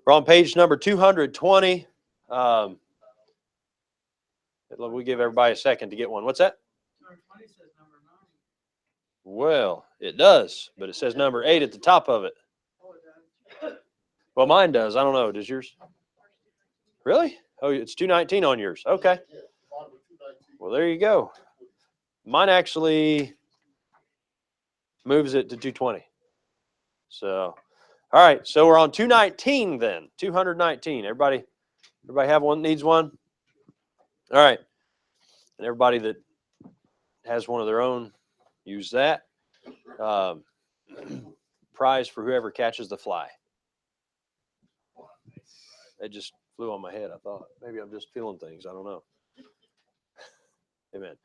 We're on page number 220. We give everybody a second to get one. What's that? Number 20 says number 9. Well, it does, but it says number 8 at the top of it. Oh, it does. Well, mine does. I don't know. Does yours? Really? Oh, it's 219 on yours. Okay. Well, there you go. Mine actually moves it to 220. So, all right. So we're on 219 then. 219. Everybody have one? Needs one? All right. And everybody that has one of their own, use that. Prize for whoever catches the fly. It just flew on my head. I thought maybe I'm just feeling things. I don't know. Amen.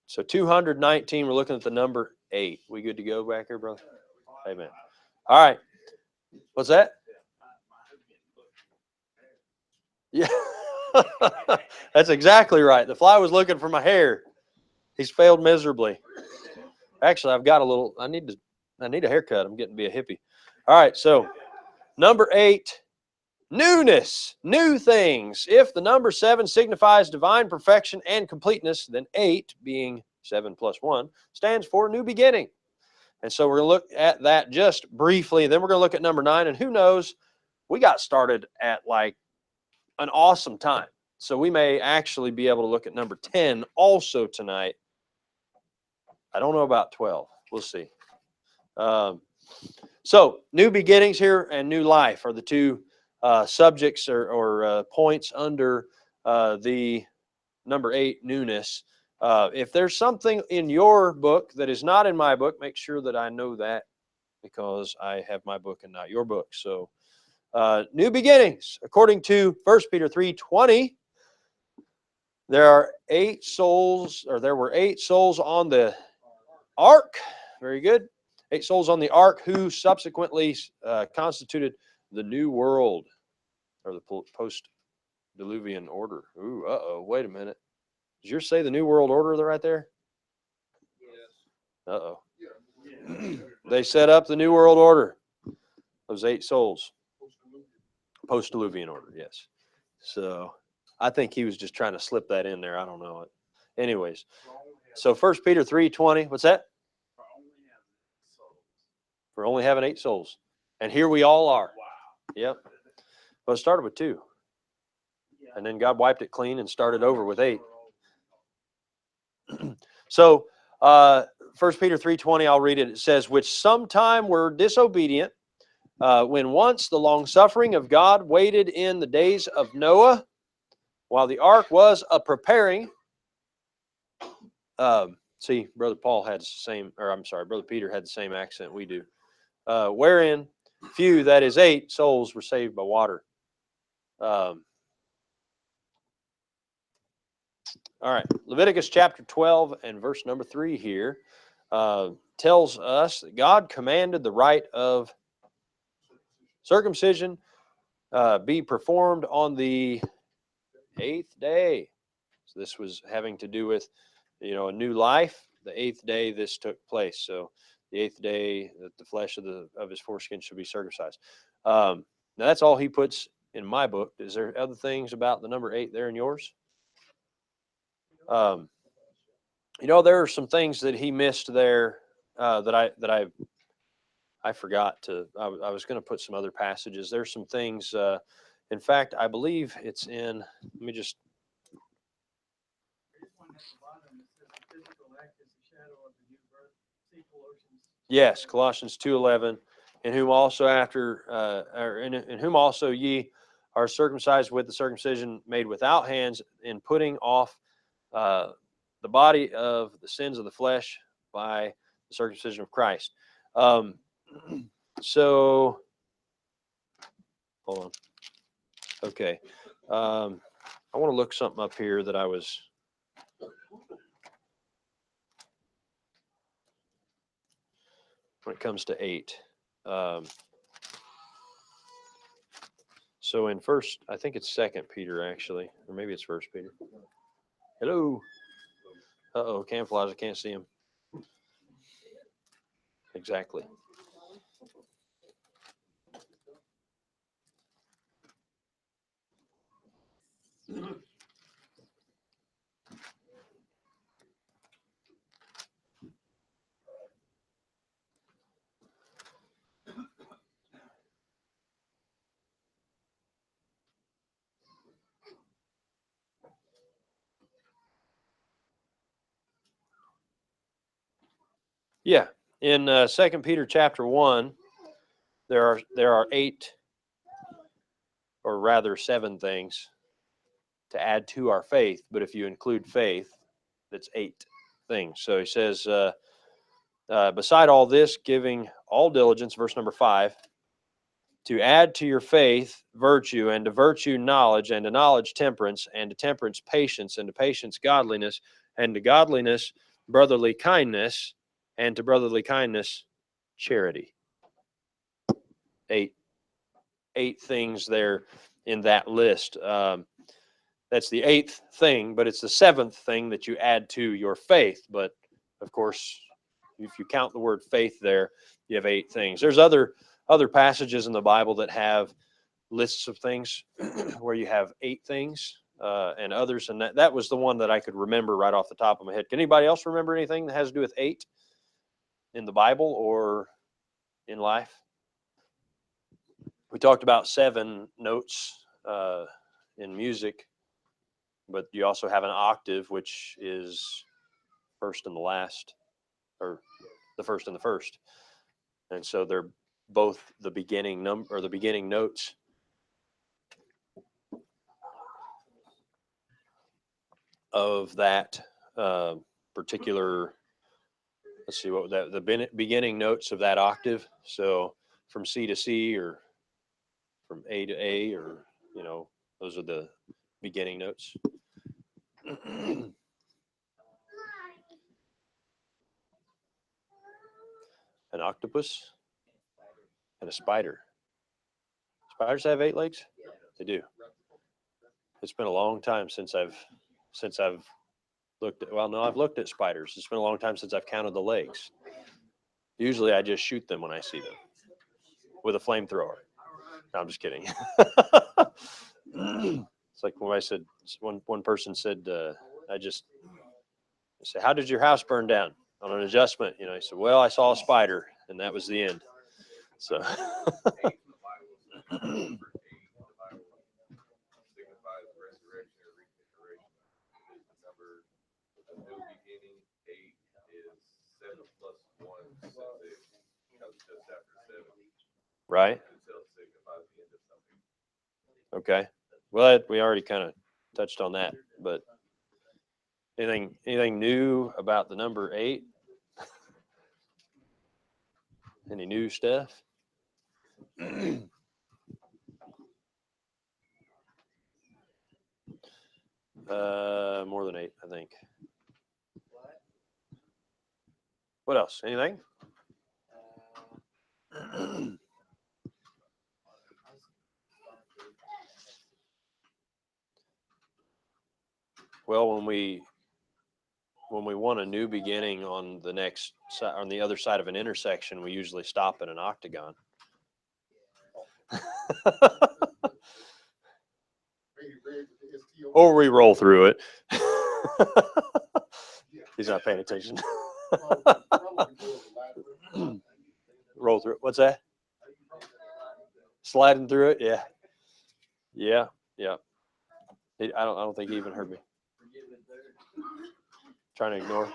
So 219, we're looking at the number 8. We good to go back here, brother? Amen. All right. What's that? Yeah. That's exactly right. The fly was looking for my hair. He's failed miserably. Actually, I've got a little, I need a haircut. I'm getting to be a hippie. All right. So number 8, newness, new things. If the number 7 signifies divine perfection and completeness, then 8, being 7 plus 1, stands for new beginning. And so we're going to look at that just briefly. Then we're going to look at number 9. And who knows, we got started at like an awesome time. So we may actually be able to look at number 10 also tonight. I don't know about 12. We'll see. So new beginnings here and new life are the two subjects or points under the number 8, newness. If there's something in your book that is not in my book, make sure that I know that, because I have my book and not your book. So new beginnings, according to 1 Peter 3:20, there were 8 souls on the ark. Very good. 8 souls on the ark who subsequently constituted the new world, or the post-diluvian order. Ooh, wait a minute. Did yours say the new world order right there? Yes. They set up the new world order. Those 8 souls. Post-diluvian order, yes. So I think he was just trying to slip that in there. I don't know it. Anyways, so 1 Peter 3:20, what's that? For only having 8 souls. And here we all are. Wow. Yep. Well, it started with 2. And then God wiped it clean and started over with 8. So 1 Peter 3:20, I'll read it. It says, which sometime were disobedient, when once the long suffering of God waited in the days of Noah, while the ark was a preparing. See, Brother Paul had the same, or I'm sorry, Brother Peter had the same accent we do. Wherein few, that is 8 souls, were saved by water. All right, Leviticus chapter 12 and verse number 3 here tells us that God commanded the rite of circumcision be performed on the 8th day. So this was having to do with, a new life. The 8th day this took place. So the 8th day that the flesh of his foreskin should be circumcised. Now that's all he puts in my book. Is there other things about the number 8 there in yours? There are some things that he missed there that I forgot to. I was going to put some other passages. There's some things. In fact, I believe it's in. Let me just. Yes, Colossians 2:11, in whom also in whom also ye are circumcised with the circumcision made without hands, in putting off the body of the sins of the flesh by the circumcision of Christ. So, hold on. Okay. I want to look something up here that I was. When it comes to 8. So in I think it's 2 Peter actually, or maybe it's 1 Peter. Hello. Camouflage, I can't see him. Exactly. Yeah. In 2 Peter chapter 1, there are 8, or rather 7 things to add to our faith. But if you include faith, that's 8 things. So he says, beside all this, giving all diligence, verse number 5, to add to your faith virtue, and to virtue knowledge, and to knowledge temperance, and to temperance patience, and to patience godliness, and to godliness brotherly kindness, and to brotherly kindness charity. 8 things there in that list. That's the 8th thing, but it's the 7th thing that you add to your faith. But of course, if you count the word faith there, you have 8 things. There's other passages in the Bible that have lists of things where you have 8 things and others, and that was the one that I could remember right off the top of my head. Can anybody else remember anything that has to do with 8 in the Bible or in life? We talked about 7 notes in music, but you also have an octave, which is first and the last, or the first and the first, and so they're both the beginning number or the beginning notes. Of that particular, let's see, what that the beginning notes of that octave. So from C to C, or from A to A, or those are the beginning notes. An octopus and a spider. Spiders have 8 legs? They do. It's been a long time since I've looked at, well, no, I've looked at spiders. It's been a long time since I've counted the legs. Usually I just shoot them when I see them with a flamethrower. No, I'm just kidding. It's like when I said, one person said, I said, how did your house burn down? On an adjustment, he said, well, I saw a spider, and that was the end. So right. Okay. Well, we already kind of touched on that, but anything new about the number 8? Any new stuff? More than 8, I think. What else? Anything? Well, when we want a new beginning on the other side of an intersection, we usually stop at an octagon. Or we roll through it. He's not paying attention. Roll through it. What's that? Sliding through it? Yeah. Yeah. I don't think he even heard me. Trying to ignore.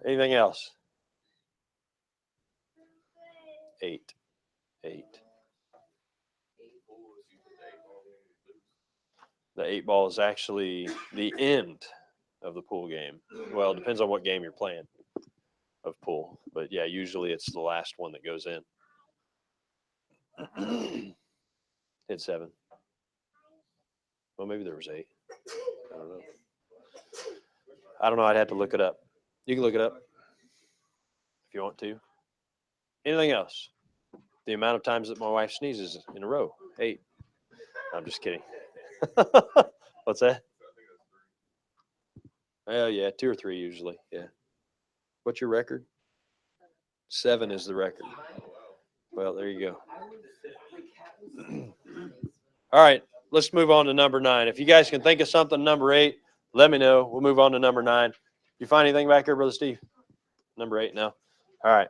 Anything else? 8. The 8 ball is actually the end of the pool game. Well, it depends on what game you're playing of pool. But yeah, usually it's the last one that goes in. Hit 7. Well, maybe there was 8. I don't know. I'd have to look it up. You can look it up if you want to. Anything else? The amount of times that my wife sneezes in a row. 8. I'm just kidding. What's that? Oh, yeah, 2 or 3 usually. Yeah. What's your record? 7 is the record. Well, there you go. All right, let's move on to number 9. If you guys can think of something, number 8, let me know. We'll move on to number 9. You find anything back here, Brother Steve? Number 8 now. All right.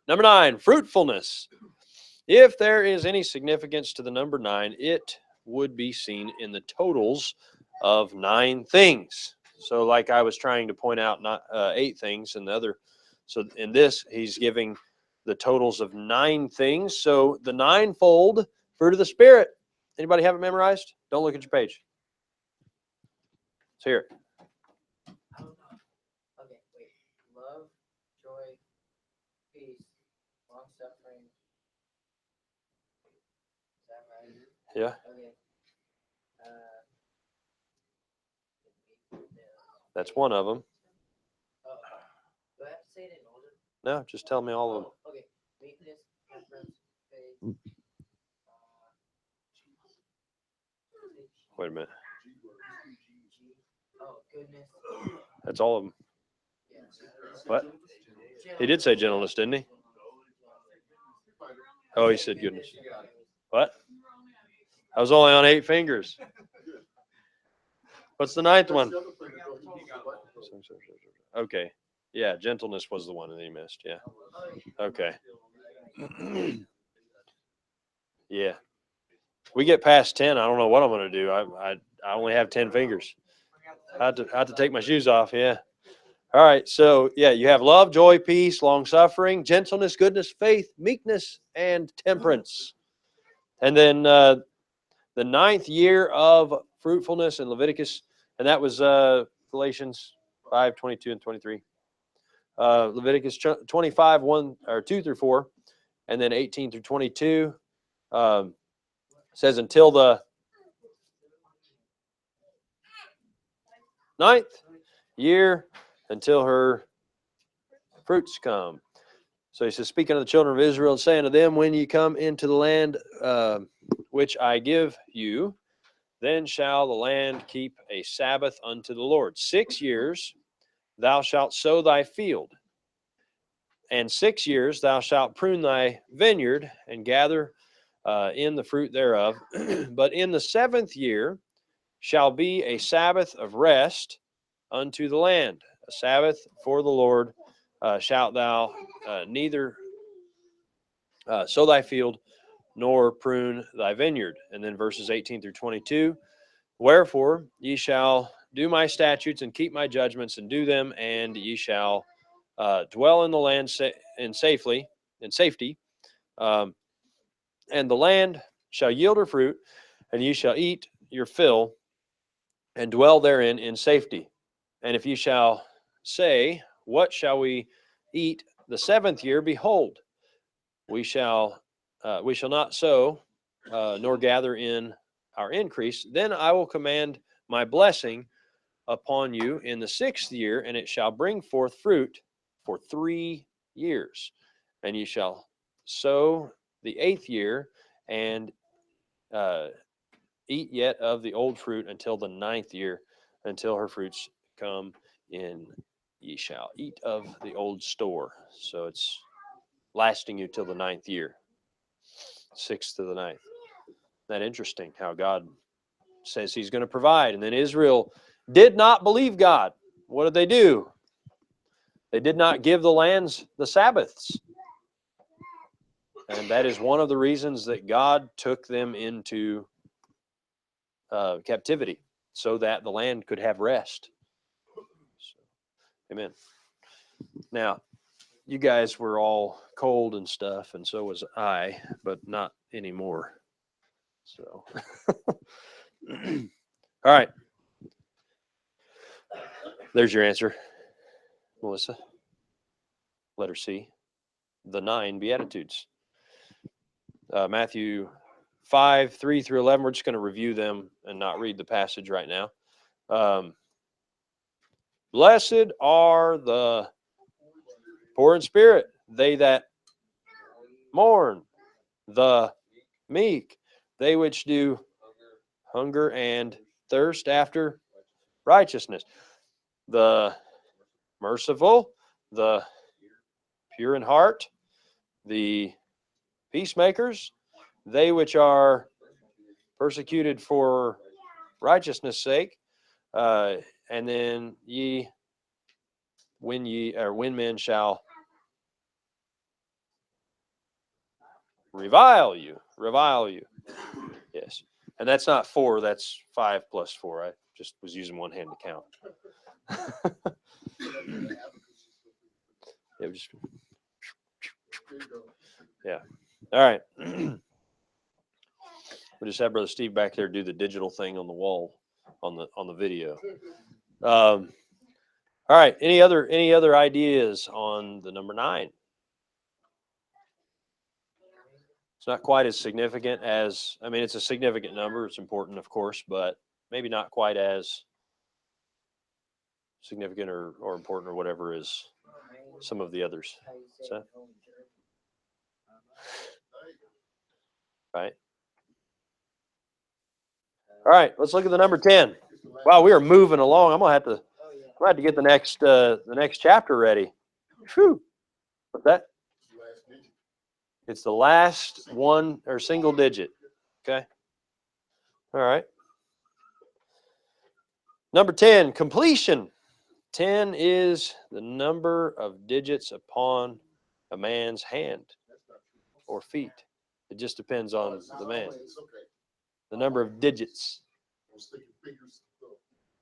Number 9, fruitfulness. If there is any significance to the number 9, it would be seen in the totals of 9 things. So like I was trying to point out, not 8 things and the other. So in this, he's giving the totals of 9 things. So the 9-fold fruit of the Spirit. Anybody have it memorized? Don't look at your page. Let's hear it. Okay, wait. Love, joy, peace, long suffering. Is that right? Yeah. Okay. That's one of them. Oh, do I have to say it in order? No, just tell me all of them. Okay. Meekness, temperance, faith. Wait a minute. Oh, goodness. That's all of them. Yeah. What? He did say gentleness, didn't he? Oh, he said goodness. What? I was only on 8 fingers. What's the 9th one? Okay. Yeah, gentleness was the one that he missed. Yeah. Okay. Yeah. We get past 10. I don't know what I'm going to do. I only have 10 fingers. I have to take my shoes off. Yeah. All right. So, yeah, you have love, joy, peace, long suffering, gentleness, goodness, faith, meekness, and temperance. And then the 9th year of fruitfulness in Leviticus, and that was Galatians 5, 22 and 23. Leviticus 25, 1 or 2 through 4, and then 18 through 22 says until the 9th year, until her fruits come. So he says, speaking of the children of Israel and saying to them, when ye come into the land which I give you, then shall the land keep a Sabbath unto the Lord. 6 years thou shalt sow thy field, and 6 years thou shalt prune thy vineyard and gather in the fruit thereof. But in the 7th year shall be a Sabbath of rest unto the land, a Sabbath for the Lord. Shalt thou neither sow thy field nor prune thy vineyard. And then verses 18 through 22. Wherefore ye shall do my statutes and keep my judgments and do them, and ye shall dwell in the land in safety, and the land shall yield her fruit, and ye shall eat your fill, and dwell therein in safety. And if ye shall say, what shall we eat the 7th year? Behold, we shall not sow, nor gather in our increase. Then I will command my blessing upon you in the 6th year, and it shall bring forth fruit for 3 years. And you shall sow the 8th year, and eat yet of the old fruit until the 9th year, until her fruits come in. Ye shall eat of the old store. So it's lasting you till the 9th year, 6th to the 9th. Isn't that interesting how God says he's going to provide? And then Israel did not believe God. What did they do? They did not give the lands the Sabbaths. And that is one of the reasons that God took them into captivity, so that the land could have rest. So, amen. Now, you guys were all cold and stuff, and so was I, but not anymore. So, all right. There's your answer, Melissa. Letter C, the 9 Beatitudes. Matthew 5, 3 through 11. We're just going to review them and not read the passage right now. Blessed are the poor in spirit, they that mourn, the meek, they which do hunger and thirst after righteousness, the merciful, the pure in heart, the peacemakers, they which are persecuted for righteousness' sake, and then when men shall revile you. Yes. And that's not 4, that's 5 plus 4. I just was using one hand to count. Yeah, just, yeah. All right. We'll just have Brother Steve back there do the digital thing on the wall on the video. All right. Any other ideas on the number 9? It's not quite as significant as, I mean, it's a significant number. It's important, of course, but maybe not quite as significant or important or whatever as some of the others. So, right. All right, let's look at the number 10. Wow, we are moving along. I'm gonna have to get the next chapter ready. Whew. What's that? It's the last one or single digit. Okay. All right. Number 10, completion. 10 is the number of digits upon a man's hand or feet. It just depends on the man. The number of digits.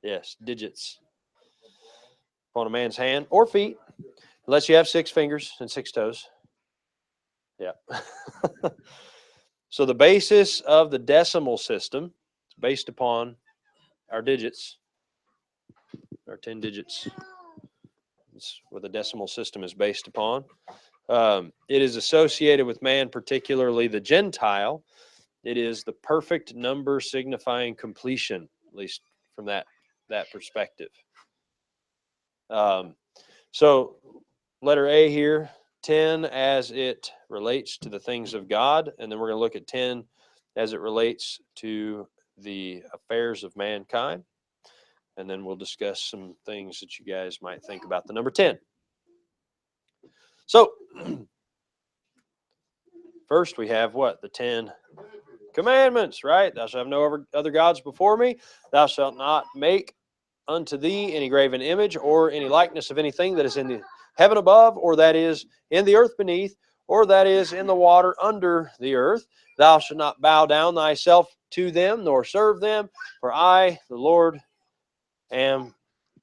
Yes, digits on a man's hand or feet, unless you have 6 fingers and 6 toes. Yeah. So the basis of the decimal system is based upon our digits, our 10 digits. That's what the decimal system is based upon. It is associated with man, particularly the Gentile. It is the perfect number signifying completion, at least from that perspective. So letter A here, 10 as it relates to the things of God, and then we're going to look at 10 as it relates to the affairs of mankind, and then we'll discuss some things that you guys might think about the number 10. So first we have what? The 10 commandments, right? Thou shalt have no other gods before me. Thou shalt not make unto thee any graven image or any likeness of anything that is in the heaven above, or that is in the earth beneath, or that is in the water under the earth. Thou shalt not bow down thyself to them, nor serve them, for I, the Lord, am,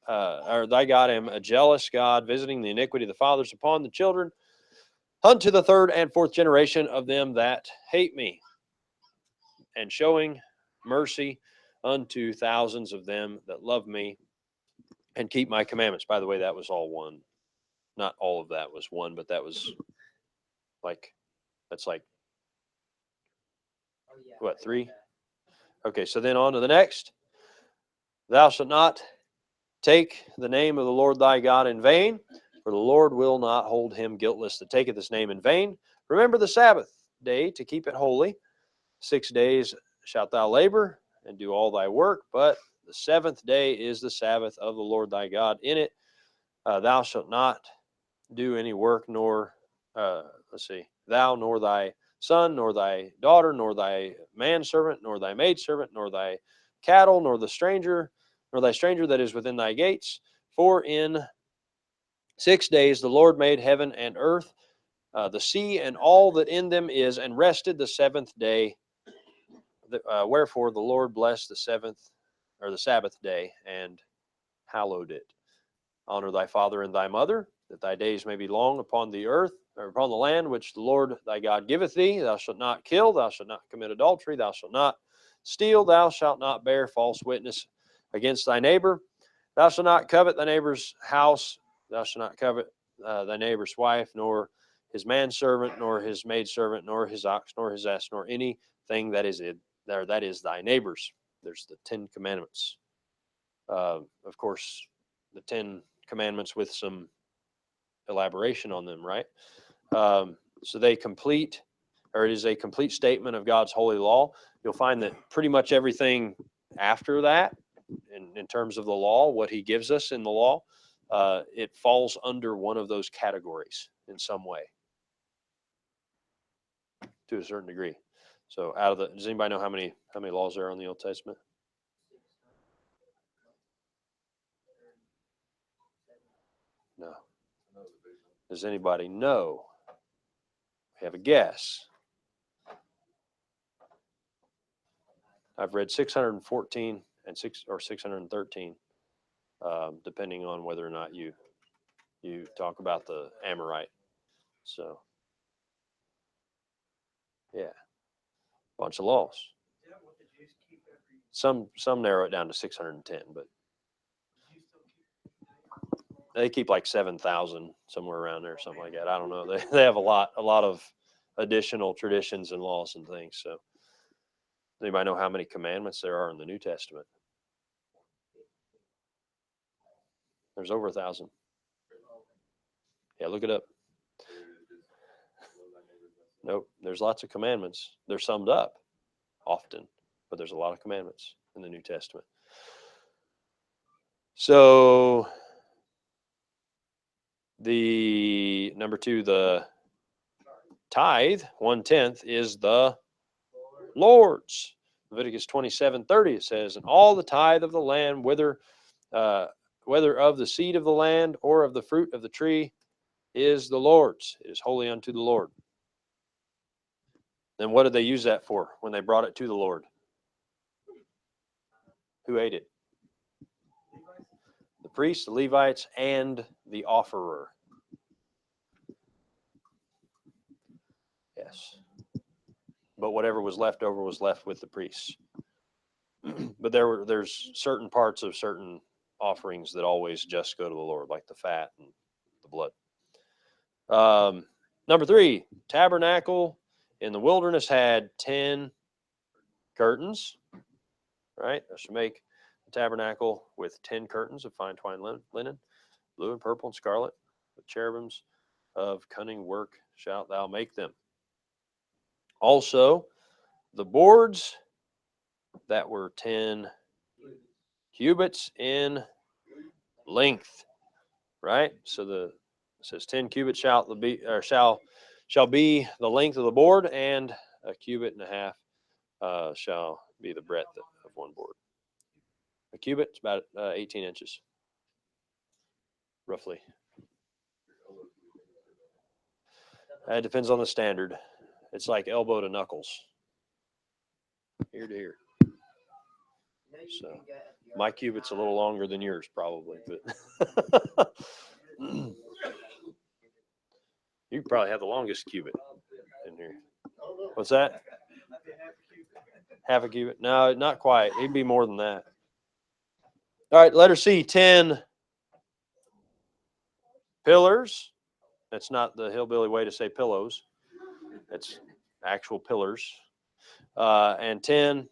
or thy God, am a jealous God, visiting the iniquity of the fathers upon the children, unto the 3rd and 4th generation of them that hate me, and showing mercy unto thousands of them that love me and keep my commandments. By the way, that was all one. Not all of that was one, but that was that's like, what, 3? Okay, so then on to the next. Thou shalt not take the name of the Lord thy God in vain, for the Lord will not hold him guiltless that taketh his name in vain. Remember the Sabbath day to keep it holy. 6 days shalt thou labor and do all thy work, but the 7th day is the Sabbath of the Lord thy God. In it thou shalt not do any work, nor thou, nor thy son, nor thy daughter, nor thy manservant, nor thy maidservant, nor thy cattle, nor thy stranger that is within thy gates. For in 6 days the Lord made heaven and earth, the sea, and all that in them is, and rested the 7th day. Wherefore the Lord blessed the Sabbath day, and hallowed it. Honor thy father and thy mother, that thy days may be long upon the earth, or upon the land which the Lord thy God giveth thee. Thou shalt not kill, thou shalt not commit adultery, thou shalt not steal, thou shalt not bear false witness against thy neighbor. Thou shalt not covet thy neighbor's house, thou shalt not covet thy neighbor's wife, nor his manservant, nor his maidservant, nor his ox, nor his ass, nor anything that is thy neighbor's. There's the 10 commandments. Of course, the 10 commandments with some elaboration on them, right? So they complete, or it is a complete statement of God's holy law. You'll find that pretty much everything after that, in terms of the law, what he gives us in the law, it falls under one of those categories in some way, to a certain degree. So does anybody know how many laws there are on the Old Testament? No. Does anybody know? We have a guess. I've read 614 and 613. depending on whether or not you talk about the Amorite. So, yeah, bunch of laws. Is that what the Jews keep every? Some narrow it down to 610, but The Jews still keep. they keep like 7,000 somewhere around there, something like that. I don't know. They have a lot of additional traditions and laws and things. So, anybody know how many commandments there are in the New Testament? There's over 1,000. Yeah, look it up. Nope. There's lots of commandments. They're summed up often, but there's a lot of commandments in the New Testament. So the number 2, the tithe, 1/10, is the Lord's. Leviticus 27:30, it says, and all the tithe of the land, whether of the seed of the land or of the fruit of the tree, is the Lord's. It is holy unto the Lord. Then what did they use that for when they brought it to the Lord? Who ate it? The priests, the Levites, and the offerer. Yes. But whatever was left over was left with the priests. But there's certain parts of certain offerings that always just go to the Lord, like the fat and the blood. Number 3, tabernacle in the wilderness had 10 curtains, right? I should make a tabernacle with 10 curtains of fine twined linen, blue and purple and scarlet, with cherubims of cunning work shalt thou make them. Also, the boards that were 10 cubits in length, right? So it says 10 cubits shall be the length of the board, and a cubit and a half shall be the breadth of one board. A cubit is about 18 inches, roughly. It depends on the standard. It's like elbow to knuckles, ear to ear. So my cubit's a little longer than yours, probably, but you probably have the longest cubit in here. What's that? Half a cubit? No, not quite. It'd be more than that. All right, letter C, 10 pillars. That's not the hillbilly way to say pillows. It's actual pillars. And 10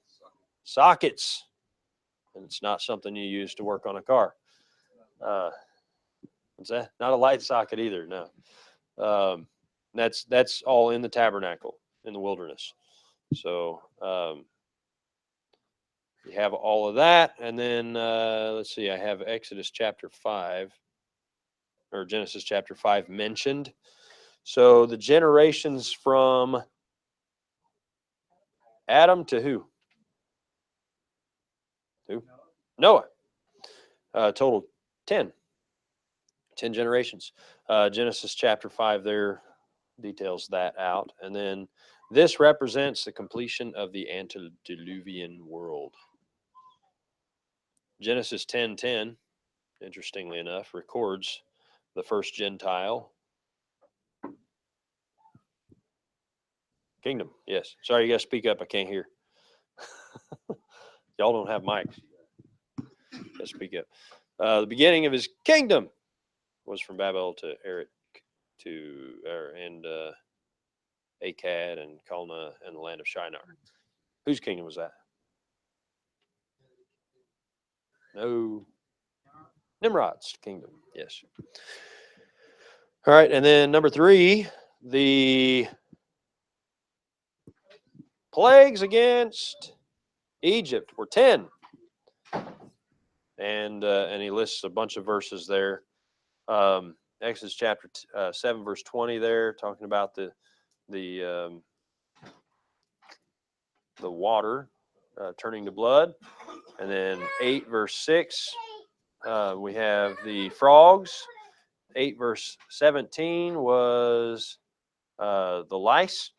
sockets. And it's not something you use to work on a car. What's that? Not a light socket either, no. That's all in the tabernacle in the wilderness. So you have all of that. And then let's see, I have Exodus chapter 5 or Genesis chapter 5 mentioned. So the generations from Adam to who? Noah. Total 10 generations. Genesis chapter 5 there details that out. And then this represents the completion of the antediluvian world. Genesis 10:10, interestingly enough, records the first Gentile kingdom. Yes. Sorry, you got to speak up. I can't hear. Y'all don't have mics. Let's speak up. The beginning of his kingdom was from Babel to Erech and Akkad and Calneh and the land of Shinar. Whose kingdom was that? No. Nimrod's kingdom. Yes. All right, and then number 3, the plagues against Egypt were 10. And he lists a bunch of verses there. Exodus chapter 7, verse 20 there, talking about the water turning to blood. And then 8, verse 6, we have the frogs. 8, verse 17 was the lice.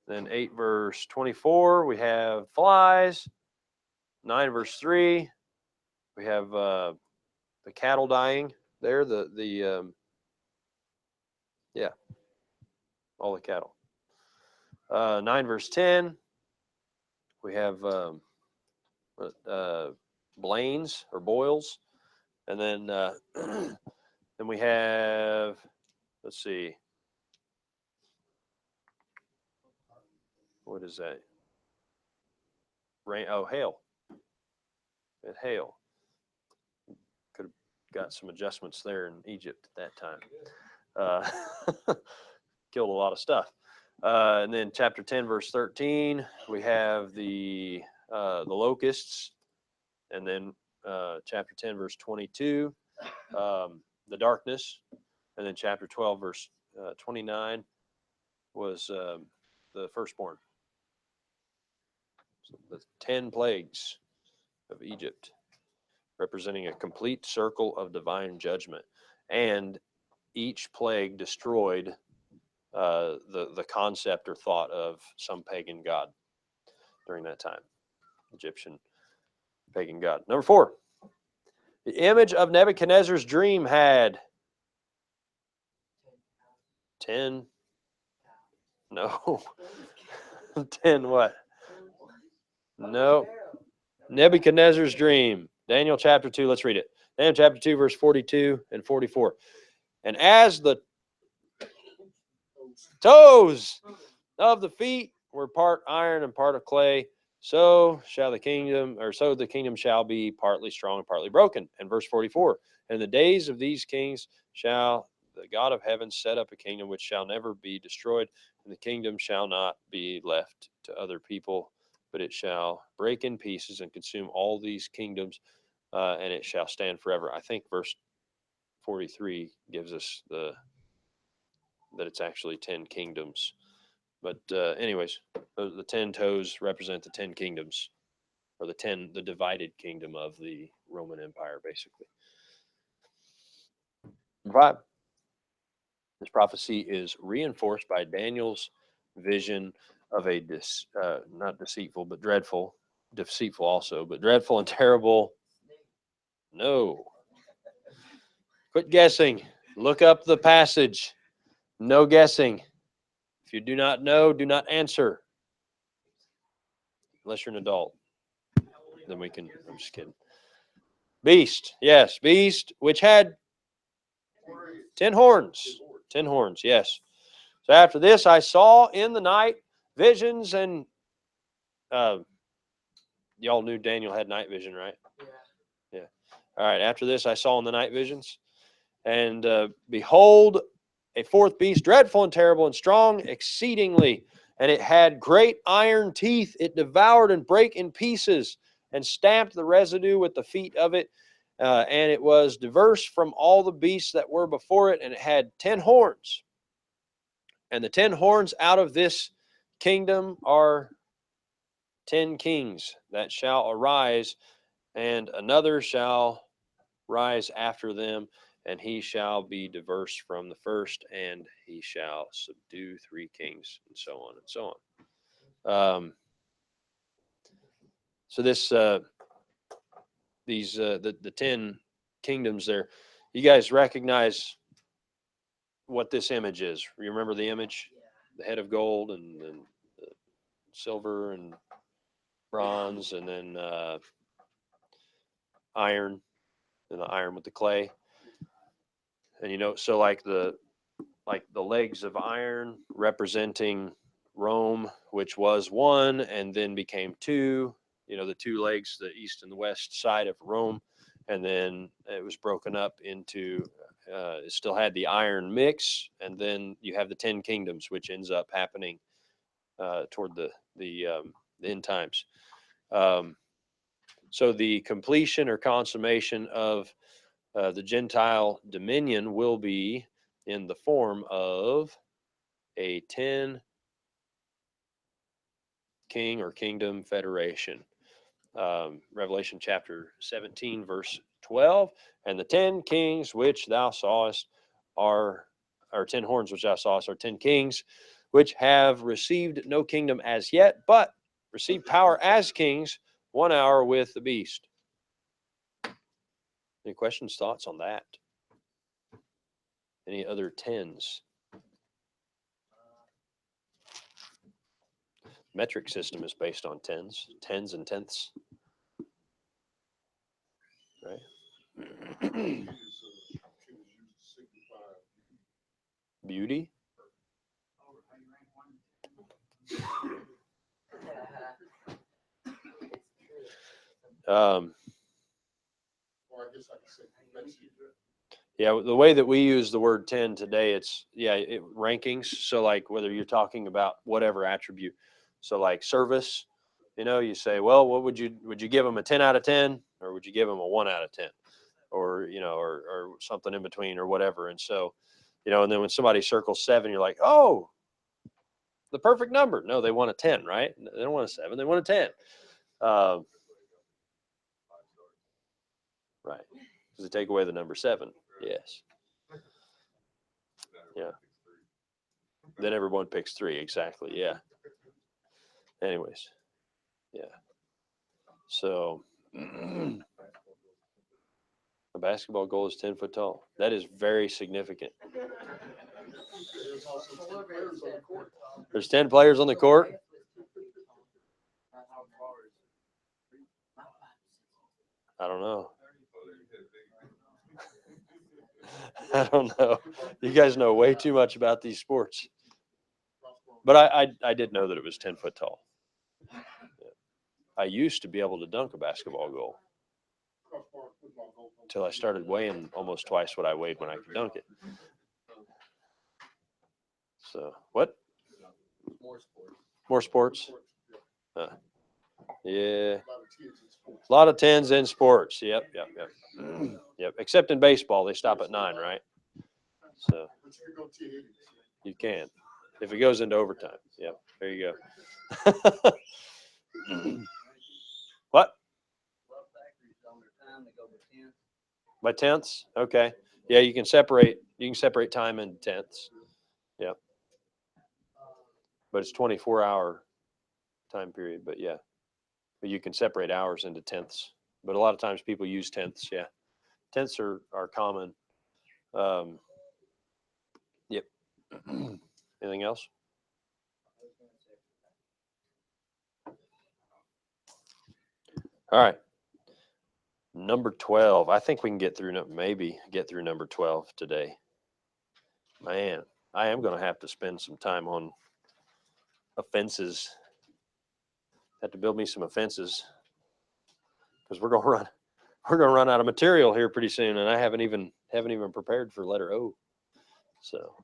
Then 8, verse 24, we have flies. 9, verse 3, we have the cattle dying there, yeah, all the cattle. 9 verse 10, we have blains or boils, and then then we have, let's see, what is that? Rain. Oh, hail. And hail. Could have got some adjustments there in Egypt at that time. Killed a lot of stuff. And then chapter 10, verse 13, we have the locusts. And then chapter 10, verse 22, the darkness. And then chapter 12, verse 29 was the firstborn. So the 10 plagues of Egypt, representing a complete circle of divine judgment. And each plague destroyed the concept or thought of some pagan god during that time, Egyptian pagan god. Number 4, the image of Nebuchadnezzar's dream had 10, no, 10 what? No, Nebuchadnezzar's dream. Daniel chapter 2, let's read it. Daniel chapter 2, verse 42 and 44. And as the toes of the feet were part iron and part of clay, so the kingdom shall be partly strong and partly broken. And verse 44, in the days of these kings shall the God of heaven set up a kingdom which shall never be destroyed, and the kingdom shall not be left to other people, but it shall break in pieces and consume all these kingdoms, and it shall stand forever. I think verse 43 gives us that it's actually 10 kingdoms. But anyways, the 10 toes represent the 10 kingdoms, or the divided kingdom of the Roman Empire, basically. 5. This prophecy is reinforced by Daniel's vision of a not deceitful, but deceitful also, but dreadful and terrible. No. Quit guessing. Look up the passage. No guessing. If you do not know, do not answer. Unless you're an adult. Then we can, I'm just kidding. Beast, yes, beast, which had 10 horns. 10 horns, yes. So after this, I saw in the night visions, and y'all knew Daniel had night vision, right? Yeah. All right, after this, I saw in the night visions, and behold, a fourth beast, dreadful and terrible and strong exceedingly, and it had great iron teeth. It devoured and brake in pieces, and stamped the residue with the feet of it. And it was diverse from all the beasts that were before it, and it had 10 horns. And the 10 horns out of this kingdom are 10 kings that shall arise, and another shall rise after them, and he shall be diverse from the first, and he shall subdue 3 kings, and so on and so on. So this the 10 kingdoms there, you guys recognize what this image is? You remember the image? The head of gold, and then silver and bronze, and then iron, and the iron with the clay. And so like the legs of iron representing Rome, which was 1 and then became 2. The 2 legs, the east and the west side of Rome, and then it was broken up into, it still had the iron mix, and then you have the 10 kingdoms, which ends up happening toward the end times. So the completion or consummation of the Gentile dominion will be in the form of a 10 king or kingdom federation. Revelation chapter 17, verse 12, and the 10 kings which thou sawest or 10 horns which thou sawest are 10 kings, which have received no kingdom as yet, but receive power as kings 1 hour with the beast. Any questions, thoughts on that? Any other tens? Metric system is based on tens and tenths. Right? Beauty. Or I guess I could say convention. Yeah, the way that we use the word 10 today, it's rankings. So like whether you're talking about whatever attribute, so like service, you say, well, what would you give them a 10 out of 10, or would you give them a 1 out of 10, or or something in between, or whatever. And so, and then when somebody circles 7, you're like, oh, the perfect number. No, they want a 10, right? They don't want a 7, they want a 10. Right, because they take away the number 7. Yes. Yeah. Then everyone picks 3. Exactly. Yeah. Anyways. Yeah. So a basketball goal is 10 foot tall. That is very significant. There's also 10 players on the court. There's 10 players on the court. I don't know. I don't know. You guys know way too much about these sports. But I did know that it was 10 foot tall. Yeah. I used to be able to dunk a basketball goal until I started weighing almost twice what I weighed when I could dunk it. So, what? More sports? Yeah. A lot of 10s in sports. Yep. Yep. Except in baseball, they stop at 9, right? So you can. If it goes into overtime. Yep. There you go. What? By tenths? Okay. Yeah, you can separate time into tenths. Yep. But it's 24-hour time period, but yeah. But you can separate hours into tenths. But a lot of times people use tenths, yeah. Tenths are common. Yep. Anything else? All right. Number 12. I think we can get through number 12 today. Man, I am going to have to spend some time on offenses. Have to build me some offenses because we're going to run out of material here pretty soon, and I haven't even prepared for letter O. So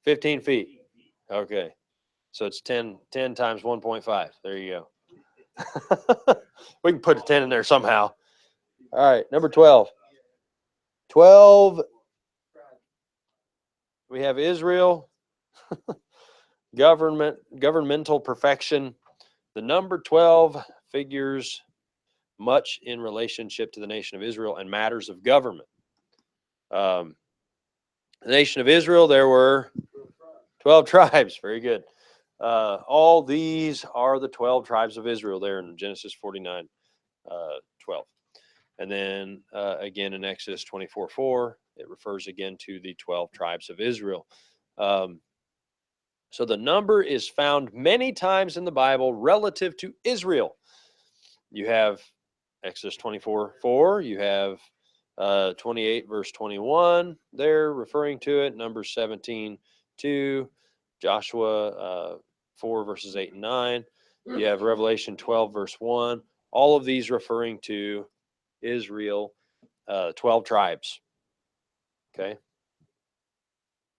15 feet. Okay. So it's 10 times 1.5. There you go. We can put a 10 in there somehow. All right, number 12. 12. We have Israel, governmental perfection. The number 12 figures much in relationship to the nation of Israel and matters of government. The nation of Israel, there were 12 tribes. Very good. All these are the 12 tribes of Israel there in Genesis 49, 12. And then again in Exodus 24:4, it refers again to the 12 tribes of Israel. So the number is found many times in the Bible relative to Israel. You have Exodus 24:4. You have 28 verse 21 there referring to it. Numbers 17:2. Joshua 4 verses 8 and 9. You have Revelation 12 verse 1. All of these referring to Israel, 12 tribes. Okay.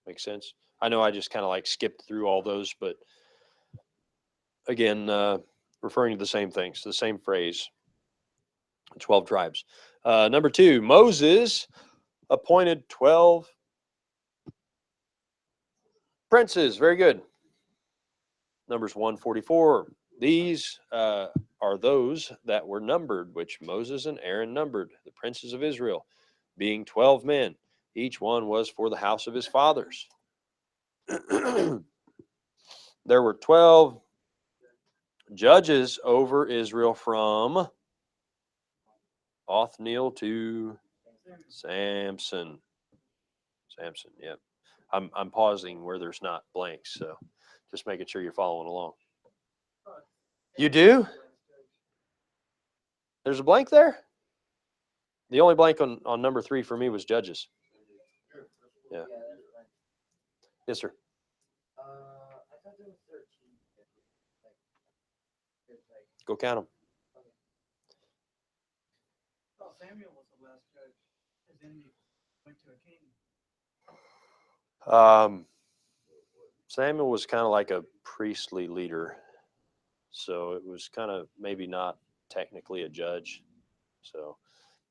Makes sense? I know I just kind of like skipped through all those, but again, referring to the same things, the same phrase, 12 tribes. Number 2, Moses appointed 12 princes. Very good. Numbers 144. These are those that were numbered, which Moses and Aaron numbered, the princes of Israel, being 12 men. Each one was for the house of his fathers. There were 12 judges over Israel from Othniel to Samson. Samson, yep. I'm pausing where there's not blanks, so just making sure you're following along. You do? There's a blank there? The only blank on number 3 for me was Judges. Yeah. Yeah, that's fine. Yes, sir. I thought there was 13. Like, there's like, Go count them. Oh, Samuel was the last judge. And then he went to a king. Samuel was kind of like a priestly leader, so it was kind of maybe not technically a judge. So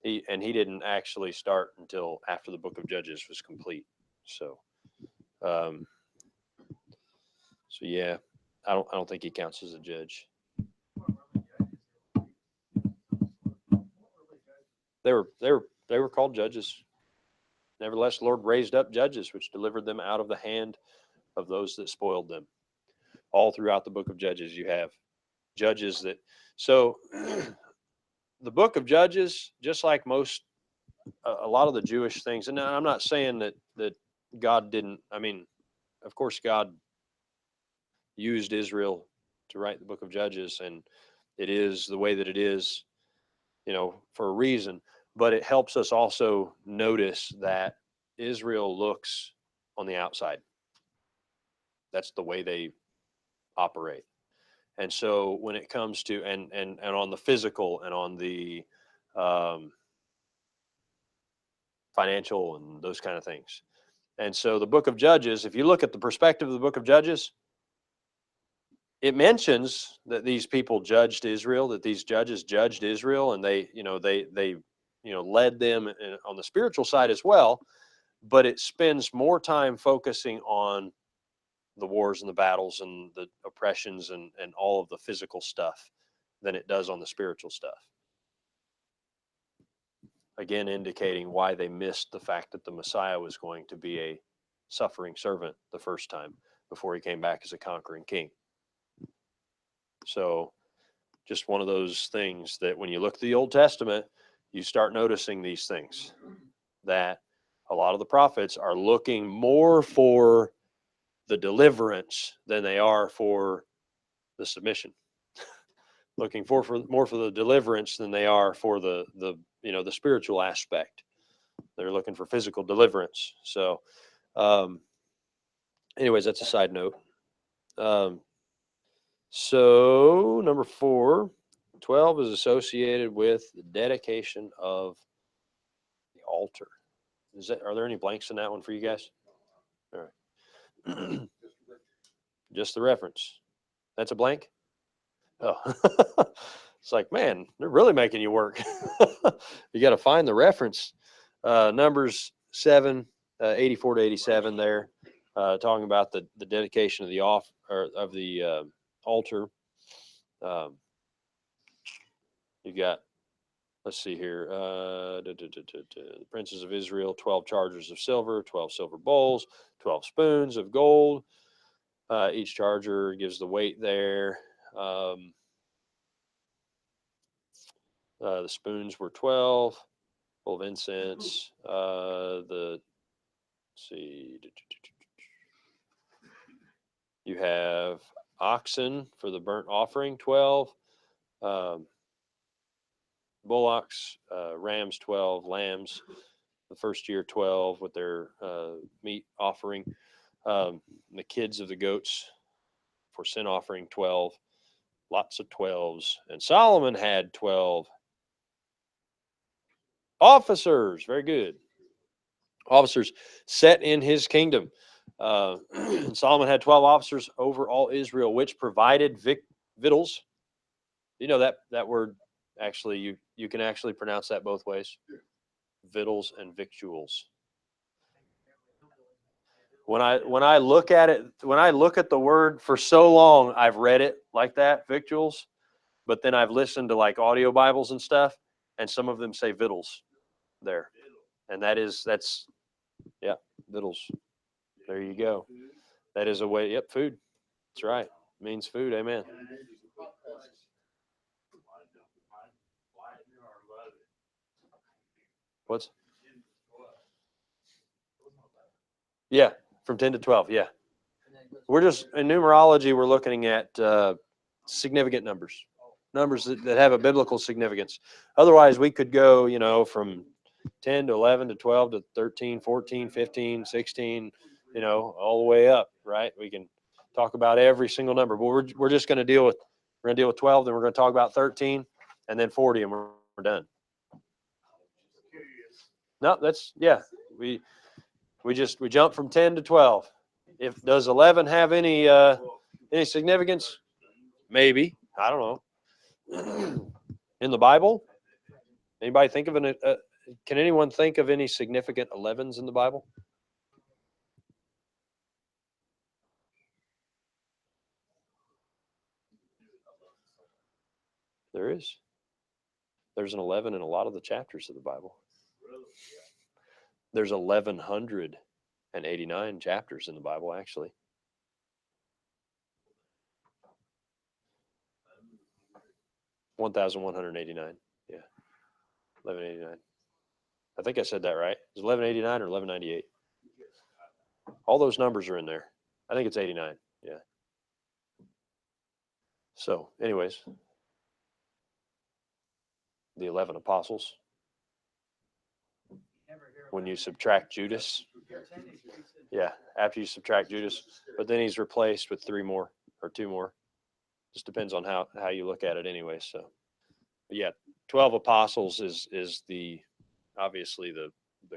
he didn't actually start until after the book of Judges was complete. So, so yeah, I don't think he counts as a judge. They were called judges. Nevertheless, the Lord raised up judges, which delivered them out of the hand of those that spoiled them. All throughout the book of Judges, you have judges that. So the book of Judges, just like a lot of the Jewish things, and I'm not saying that God didn't. I mean, of course, God used Israel to write the book of Judges, and it is the way that it is, for a reason. But it helps us also notice that Israel looks on the outside. That's the way they operate. And so when it comes to and on the physical and on the financial and those kind of things. And so the book of Judges, if you look at the perspective of the book of Judges, it mentions that these people judged Israel, that these judges judged Israel, and they led them on the spiritual side as well. But it spends more time focusing on the wars and the battles and the oppressions and all of the physical stuff than it does on the spiritual stuff. Again, indicating why they missed the fact that the Messiah was going to be a suffering servant the first time before he came back as a conquering king. So just one of those things that when you look at the Old Testament, you start noticing these things, that a lot of the prophets are looking more for the deliverance than they are for the submission. Looking for more for the deliverance than they are for the spiritual aspect. They're looking for physical deliverance. So anyways, that's a side note. So number 4, 12 is associated with the dedication of the altar. Are there any blanks in that one for you guys? All right. Just the reference. That's a blank? Oh. It's like, man, they're really making you work. You got to find the reference. Numbers 7, 84 to 87 there, talking about the dedication of the altar. You got, let's see here, the princes of Israel, 12 chargers of silver, 12 silver bowls, 12 spoons of gold. Each charger gives the weight there. The spoons were 12, full of incense. Let's see. You have oxen for the burnt offering, 12. Bullocks, rams, 12. Lambs, the first year, 12 with their meat offering. The kids of the goats for sin offering, 12. Lots of 12s. And Solomon had 12 officers. Very good. Officers set in his kingdom. Solomon had 12 officers over all Israel, which provided victuals. You know that word, actually, you can actually pronounce that both ways. Victuals and victuals. When I look at it, when I look at the word for so long, I've read it like that, victuals, but then I've listened to like audio Bibles and stuff, and some of them say victuals there. And that's victuals. There you go. That is a way. Yep, food. That's right. It means food. Amen. What's? Yeah, from 10 to 12, yeah. We're just, in numerology, we're looking at significant numbers. Numbers that have a biblical significance. Otherwise, we could go, you know, from 10 to 11 to 12 to 13, 14, 15, 16, you know, all the way up, right? We can talk about every single number, but we're just going to deal with 12, then we're going to talk about 13, and then 40, and we're done. No, that's, yeah, we jump from 10 to 12. Does 11 have any significance? Maybe, I don't know. In the Bible, anybody think of can anyone think of any significant 11s in the Bible? There is. There's an 11 in a lot of the chapters of the Bible. There's 1,189 chapters in the Bible, actually. 1,189. Yeah. 1189. I think I said that right. Is 1189 or 1198? All those numbers are in there. I think it's 89. Yeah. So, anyways, the 11 apostles. When you subtract Judas. Yeah, after you subtract Judas. But then he's replaced with 3 more or 2 more. Just depends on how you look at it anyway. So, but yeah, 12 apostles is obviously the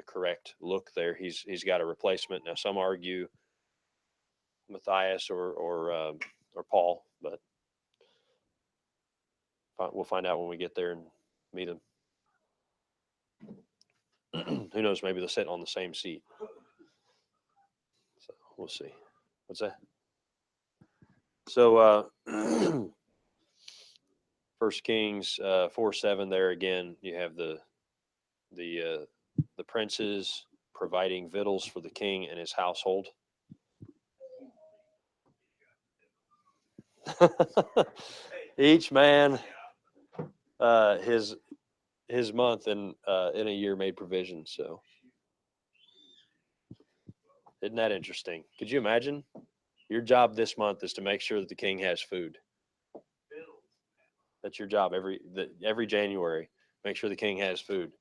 correct look there. He's got a replacement. Now some argue Matthias or Paul, but we'll find out when we get there and meet them. Who knows? Maybe they'll sit on the same seat. So we'll see. What's that? So 1 Kings 4:7. There again, you have the princes providing victuals for the king and his household. Each man his month in a year made provision. So isn't that interesting? Could you imagine? Your job this month is to make sure that the king has food. That's your job every January. Make sure the king has food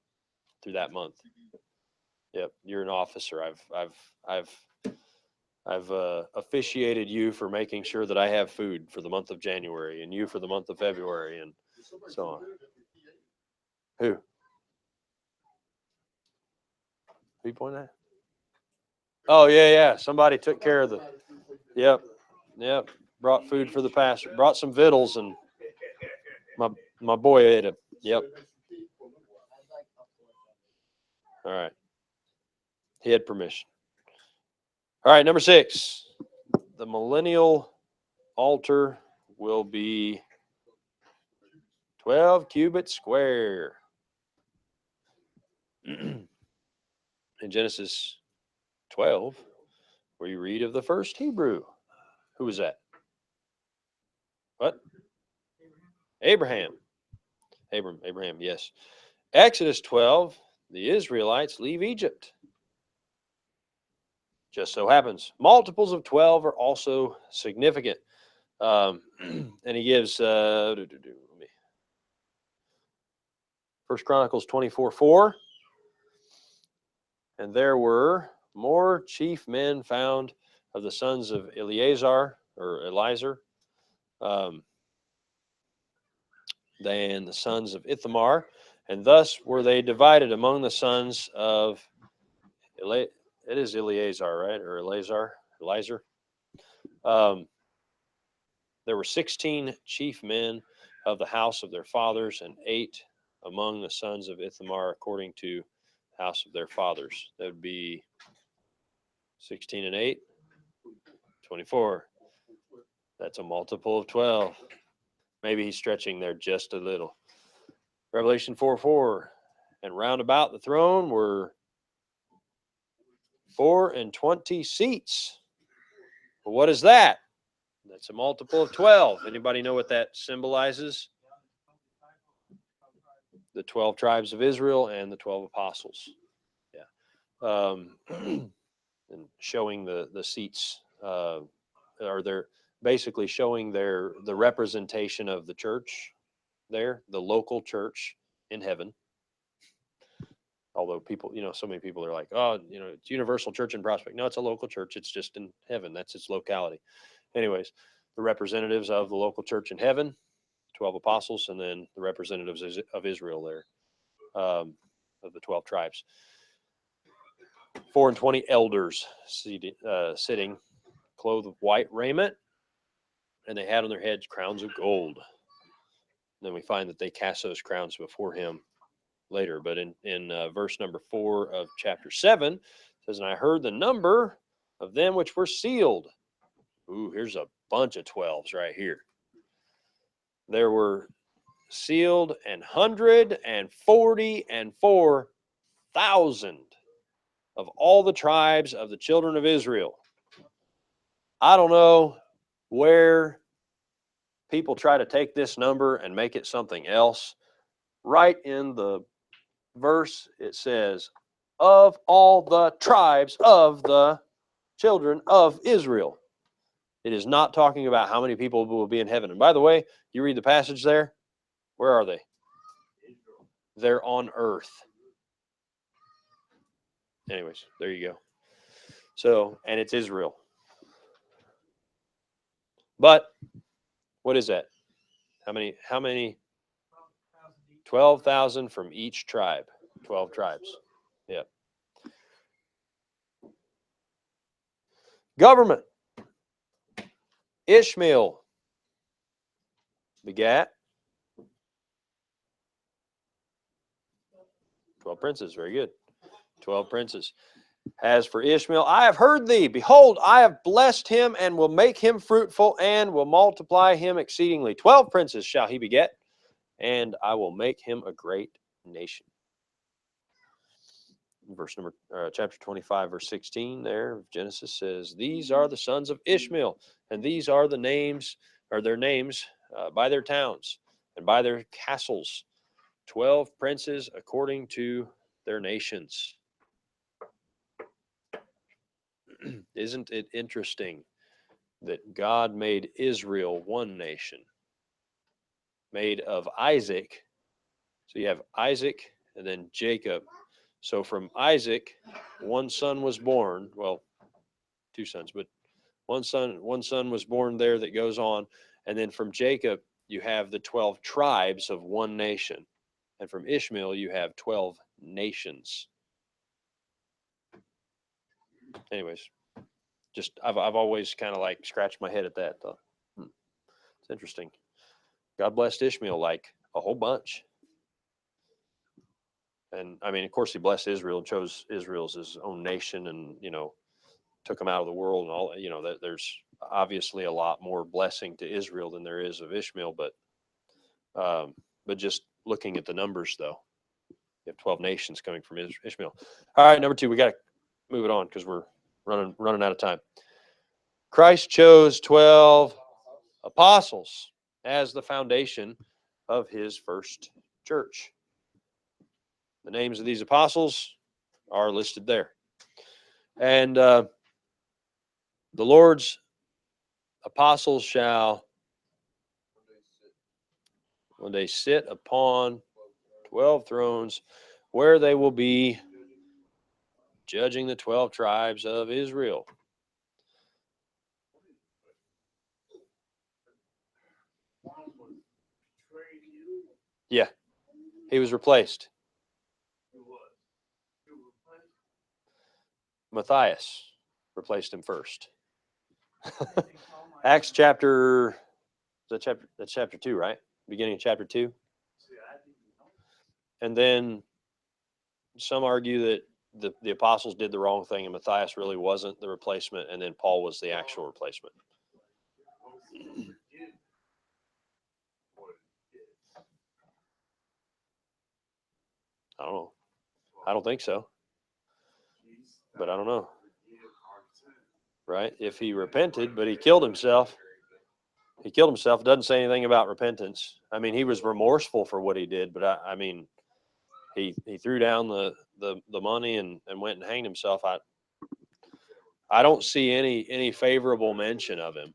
through that month. Yep, you're an officer. I've officiated you for making sure that I have food for the month of January, and you for the month of February, and so on. Who? Who you pointing at? Oh yeah. Somebody took care of the. Yep. Brought food for the pastor. Brought some victuals, and my boy ate it. Yep. All right. He had permission. All right, number 6. The millennial altar will be 12 cubits square. In Genesis 12, where you read of the first Hebrew. Who was that? What? Abraham, yes. Exodus 12, the Israelites leave Egypt. Just so happens. Multiples of 12 are also significant. And he gives 1 Chronicles 24:4. And there were more chief men found of the sons of Eleazar or Eliezer than the sons of Ithamar, and thus were they divided among the sons of it is Eleazar, right? Or Eleazar. There were 16 chief men of the house of their fathers, and 8 among the sons of Ithamar according to the house of their fathers. That would be 16 and 8, 24. That's a multiple of 12. Maybe he's stretching there just a little. Revelation 4:4. And round about the throne were 24 seats. Well, what is that? That's a multiple of 12. Anybody know what that symbolizes? the 12 tribes of Israel and the 12 apostles. Yeah. And showing the seats, or they're basically showing the representation of the church there, the local church in heaven. Although people, so many people are like, oh, it's Universal Church in Prospect. No, it's a local church. It's just in heaven. That's its locality. Anyways, the representatives of the local church in heaven, 12 apostles, and then the representatives of Israel there, of the 12 tribes. 24 elders sitting, clothed with white raiment, and they had on their heads crowns of gold. And then we find that they cast those crowns before him later. But in verse number 4 of chapter 7, it says, and I heard the number of them which were sealed. Ooh, here's a bunch of 12s right here. There were sealed 144,000 of all the tribes of the children of Israel. I don't know where people try to take this number and make it something else. Right in the verse, it says, of all the tribes of the children of Israel. It is not talking about how many people will be in heaven. And by the way, you read the passage there, where are they? They're on earth. Anyways, there you go. So, and it's Israel. But what is that? How many? 12,000 from each tribe. 12 tribes. Yeah. Government. Ishmael begat 12 princes. Very good. 12 princes. As for Ishmael, I have heard thee. Behold, I have blessed him and will make him fruitful and will multiply him exceedingly. 12 princes shall he beget, and I will make him a great nation. Chapter 25, verse 16 there of Genesis says, these are the sons of Ishmael, and these are the names, or their names, by their towns and by their castles. 12 princes according to their nations. Isn't it interesting that God made Israel one nation, made of Isaac? So you have Isaac and then Jacob. So from Isaac, one son was born. Well, two sons, but one son was born there that goes on. And then from Jacob, you have the 12 tribes of one nation. And from Ishmael, you have 12 nations. Anyways, just I've always kind of like scratched my head at that. Thought, it's interesting. God blessed Ishmael like a whole bunch. And I mean, of course, he blessed Israel and chose Israel as his own nation and, took them out of the world and all, there's obviously a lot more blessing to Israel than there is of Ishmael. But just looking at the numbers, though, you have 12 nations coming from Ishmael. All right, number 2, we got to move it on because we're running out of time. Christ chose 12 apostles as the foundation of his first church. The names of these apostles are listed there. And the Lord's apostles shall one day sit upon 12 thrones, where they will be judging the 12 tribes of Israel. Yeah, he was replaced. Matthias replaced him first. Acts chapter, that's chapter 2, right? Beginning of chapter 2. And then some argue that the apostles did the wrong thing and Matthias really wasn't the replacement, and then Paul was the actual replacement. I don't know. I don't think so. But I don't know. Right? If he repented, but he killed himself. He killed himself. It doesn't say anything about repentance. I mean, he was remorseful for what he did, but I mean, he threw down the money and went and hanged himself. I don't see any favorable mention of him.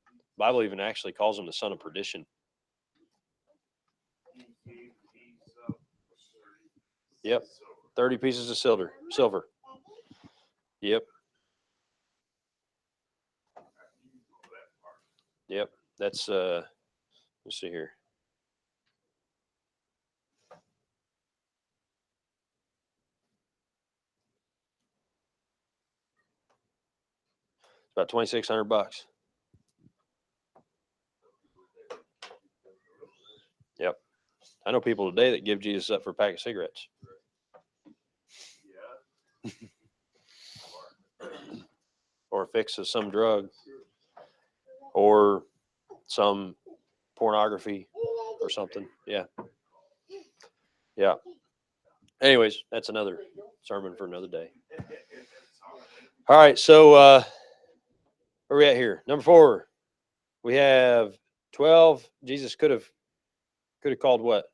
The Bible even actually calls him the son of perdition. Yep. 30 pieces of silver. Yep. Yep. That's let's see here. It's about $2,600. Yep. I know people today that give Jesus up for a pack of cigarettes. Or a fix of some drug. Or some pornography or something. Yeah. Yeah. Anyways, that's another sermon for another day. All right, so where are we at here? Number 4. We have 12. Jesus could have called what?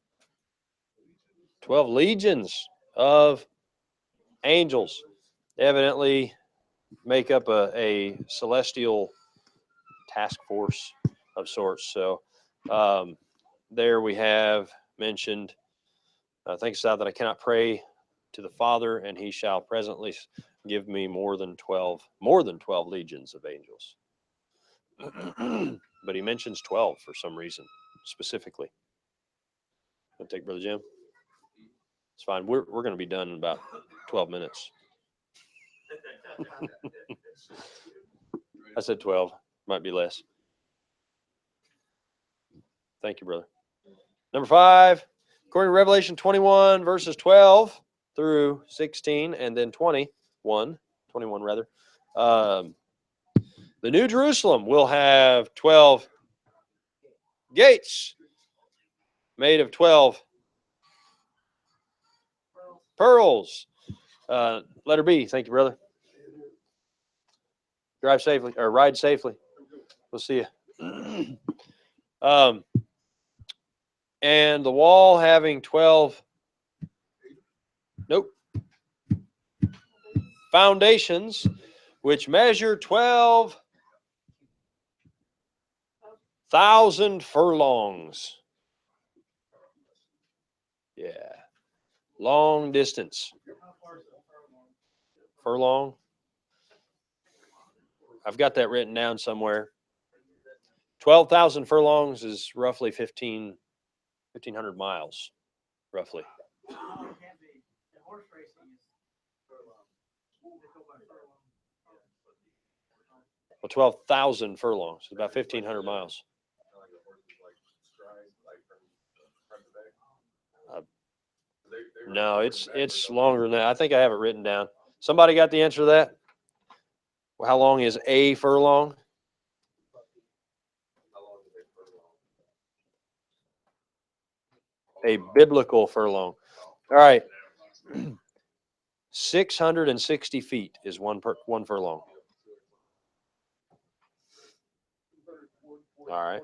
12 legions of angels. They evidently make up a celestial task force of sorts. So there we have mentioned, thanks God that I cannot pray to the Father, and he shall presently give me more than 12 legions of angels. But he mentions 12 for some reason, specifically. I'll take Brother Jim. It's fine. We're going to be done in about 12 minutes. I said 12. Might be less. Thank you, brother. Number 5, according to Revelation 21, verses 12 through 16, and then 21 rather. The New Jerusalem will have 12 gates made of 12 pearls. Letter B. Thank you, brother. Drive safely, or ride safely. We'll see you. And the wall having 12 foundations, which measure 12,000 furlongs. Yeah. Long distance. Furlong. I've got that written down somewhere. 12,000 furlongs is roughly 1,500 miles, roughly. No, it can't be. The horse racing is furlong. They go by furlong. Well, 12,000 furlongs is about 1,500 miles. No, it's longer than that. I think I have it written down. Somebody got the answer to that? How long is a furlong? A biblical furlong. All right. 660 feet is one furlong. All right.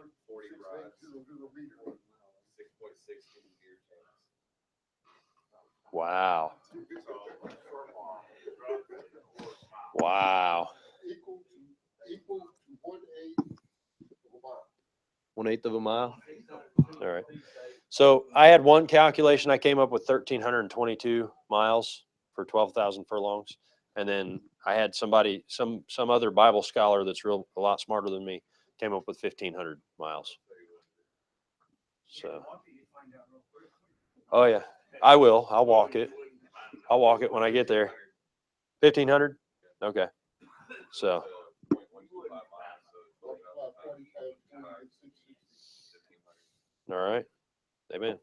Wow. Wow. 1/8 of a mile. All right. So I had one calculation. I came up with 1,322 miles for 12,000 furlongs. And then I had somebody, some other Bible scholar that's a lot smarter than me, came up with 1,500 miles. So, oh yeah, I will. I'll walk it. I'll walk it when I get there. 1,500? Okay. So. All right. Amen.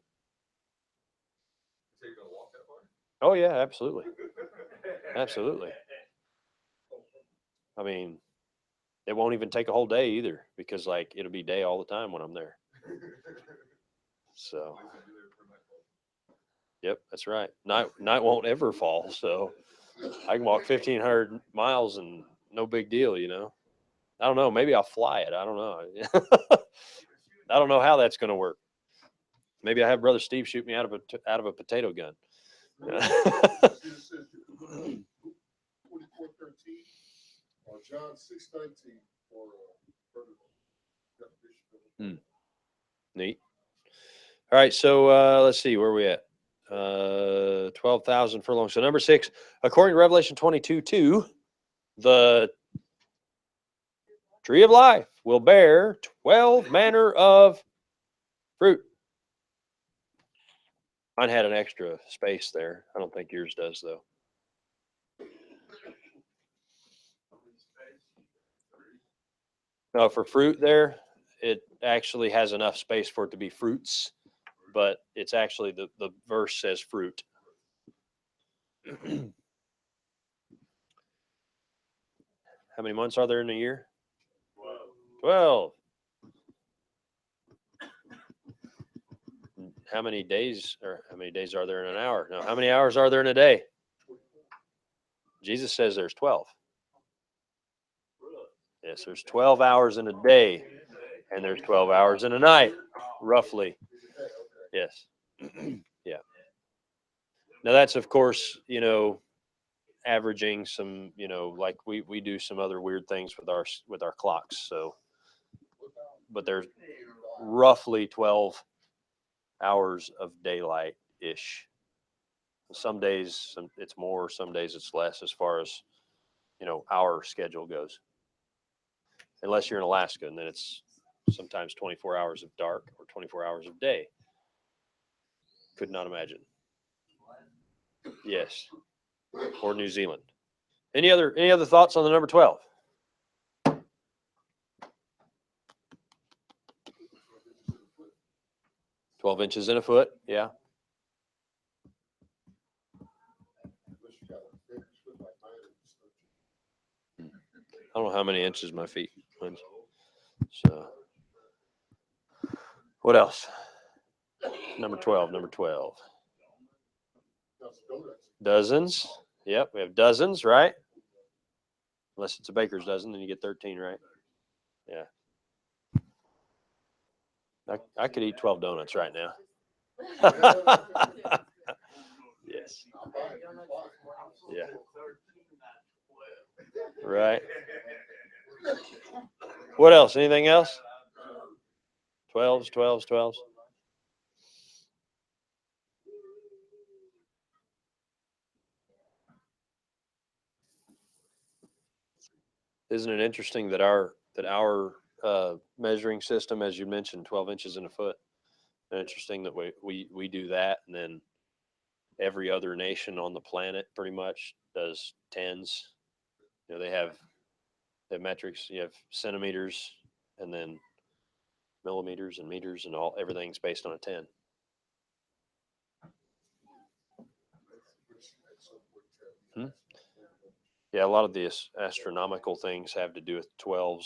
Oh yeah, absolutely. Absolutely. I mean, it won't even take a whole day either, because like it'll be day all the time when I'm there. So. Yep, that's right. Night won't ever fall, so I can walk 1,500 miles and no big deal, you know. I don't know. Maybe I'll fly it. I don't know. I don't know how that's going to work. Maybe I have Brother Steve shoot me out of a potato gun. See, it says 24:13 or John 6:19 for further definition. Neat. All right, so let's see, where are we at? 12,000 furlongs. So number 6, according to Revelation 22:2, the tree of life will bear 12 manner of fruit. Mine had an extra space there. I don't think yours does, though. No, for fruit there, it actually has enough space for it to be fruits, but it's actually the verse says fruit. How many months are there in a year? 12. How many days are there in an hour? No, how many hours are there in a day? Jesus says there's 12. Yes, there's 12 hours in a day, and there's 12 hours in a night, roughly. Yes. Yeah. Now that's, of course, averaging some, like we do some other weird things with our clocks. So, but there's roughly 12 hours of daylight ish. Some days it's more, some days it's less as far as, our schedule goes. Unless you're in Alaska, and then it's sometimes 24 hours of dark or 24 hours of day. Could not imagine. Yes. Or New Zealand. Any other thoughts on the number 12? 12 inches in a foot, yeah. I don't know how many inches my feet went. So, what else? Number 12. Dozens. Yep, we have dozens, right? Unless it's a baker's dozen, then you get 13, right? Yeah. I could eat 12 donuts right now. Yes. Yeah. Right. What else? Anything else? 12s. Isn't it interesting that our measuring system, as you mentioned, 12 inches in a foot? Interesting that we do that, and then every other nation on the planet pretty much does tens. They have metrics. You have centimeters, and then millimeters and meters, and everything's based on a 10. Yeah, a lot of the astronomical things have to do with 12s